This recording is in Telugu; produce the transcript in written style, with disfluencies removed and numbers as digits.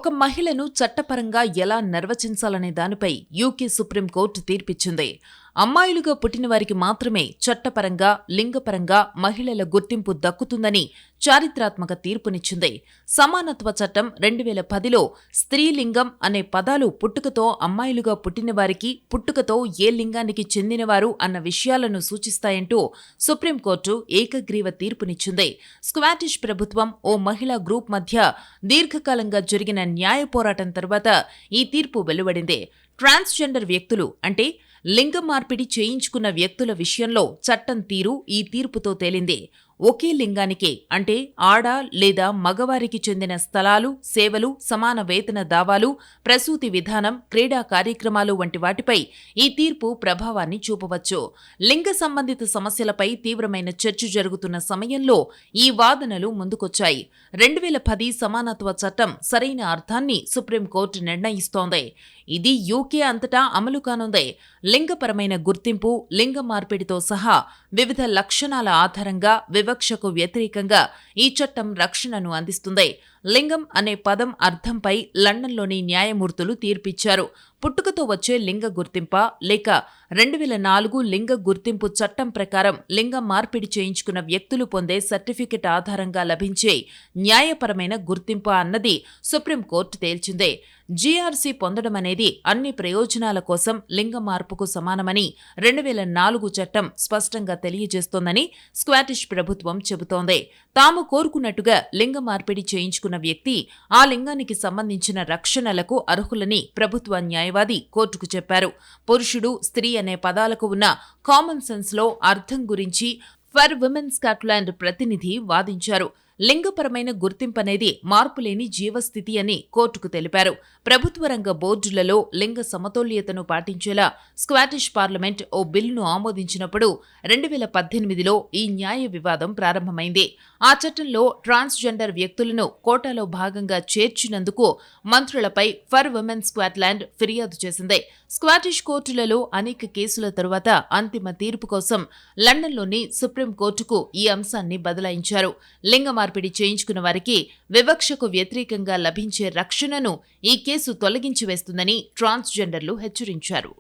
ఒక మహిళను చట్టపరంగా ఎలా నిర్వచించాలనే దానిపై యూకే సుప్రీంకోర్టు తీర్పిచ్చింది. అమ్మాయిలుగా పుట్టిన వారికి మాత్రమే చట్టపరంగా, లింగపరంగా మహిళల గుర్తింపు దక్కుతుందని చారిత్రాత్మక తీర్పునిచ్చింది. సమానత్వ చట్టం 2010లో స్త్రీలింగం అనే పదాలు పుట్టుకతో అమ్మాయిలుగా పుట్టిన వారికి, పుట్టుకతో ఏ లింగానికి చెందినవారు అన్న విషయాలను సూచిస్తాయంటూ సుప్రీంకోర్టు ఏకగ్రీవ తీర్పునిచ్చింది. స్క్వాటిష్ ప్రభుత్వం, ఓ మహిళా గ్రూప్ మధ్య దీర్ఘకాలంగా జరిగిన న్యాయ పోరాటం తర్వాత ఈ తీర్పు వెలువడింది. ట్రాన్స్జెండర్ వ్యక్తులు అంటే లింగ మార్పిడి చేయించుకున్న వ్యక్తుల విషయంలో చట్టం తీరు ఈ తీర్పుతో తేలింది. ఒకే లింగానికి అంటే ఆడ లేదా మగవారికి చెందిన స్థలాలు, సేవలు, సమాన వేతన దావాలు, ప్రసూతి విధానం, క్రీడా కార్యక్రమాలు వంటి వాటిపై ఈ తీర్పు ప్రభావాన్ని చూపవచ్చు. లింగ సంబంధిత సమస్యలపై తీవ్రమైన చర్చ జరుగుతున్న సమయంలో ఈ వాదనలు ముందుకొచ్చాయి. 2010 సమానత్వ చట్టం సరైన అర్థాన్ని సుప్రీంకోర్టు నిర్ణయిస్తోంది. ఇది యూకే అంతటా అమలు కానుంది. లింగపరమైన గుర్తింపు, లింగ మార్పిడితో సహా వివిధ లక్షణాల ఆధారంగా వివక్షకు వ్యతిరేకంగా ఈ చట్టం రక్షణను అందిస్తుంది. లింగం అనే పదం అర్థంపై లండన్లోని న్యాయమూర్తులు తీర్పిచ్చారు. పుట్టుకతో వచ్చే లింగ గుర్తింపా లేక 2004 లింగ గుర్తింపు చట్టం ప్రకారం లింగ మార్పిడి చేయించుకున్న వ్యక్తులు పొందే సర్టిఫికెట్ ఆధారంగా లభించే న్యాయపరమైన గుర్తింపా అన్నది సుప్రీంకోర్టు తేల్చిందే. జీఆర్సీ పొందడం అనేది అన్ని ప్రయోజనాల కోసం లింగ మార్పుకు సమానమని 2004 చట్టం స్పష్టంగా తెలియజేస్తోందని స్క్వాటిష్ ప్రభుత్వం చెబుతోంది. తాము కోరుకున్నట్టుగా లింగ మార్పిడి చేయించుకున్న వ్యక్తి ఆ లింగానికి సంబంధించిన రక్షణలకు అర్హులని ప్రభుత్వ న్యాయవాది కోర్టుకు చెప్పారు. పురుషుడు, స్త్రీ అనే పదాలకు ఉన్న కామన్ సెన్స్ లో అర్థం గురించి ఫర్ విమెన్ స్కాట్లాండ్ ప్రతినిధి వాదించారు. లింగపరమైన గుర్తింపనేది మార్పులేని జీవస్థితి అని కోర్టుకు తెలిపారు. ప్రభుత్వ రంగ బోర్డులలో లింగ సమతౌల్యతను పాటించేలా స్క్వాటిష్ పార్లమెంట్ ఓ బిల్లును ఆమోదించినప్పుడు 2018లో ఈ న్యాయ వివాదం ప్రారంభమైంది. ఆ చట్టంలో ట్రాన్స్జెండర్ వ్యక్తులను కోటాలో భాగంగా చేర్చినందుకు మంత్రులపై ఫర్ విమెన్ స్కాట్లాండ్ ఫిర్యాదు చేసింది. స్క్వాటిష్ కోర్టులలో అనేక కేసుల తరువాత అంతిమ తీర్పు కోసం లండన్లోని సుప్రీంకోర్టుకు ఈ అంశాన్ని బదలాయించారు. లింగ మార్పిడి చేయించుకున్న వారికి వివక్షకు వ్యతిరేకంగా లభించే రక్షణను ఈ కేసు తొలగించి వేస్తుందని ట్రాన్స్జెండర్లు హెచ్చరించారు.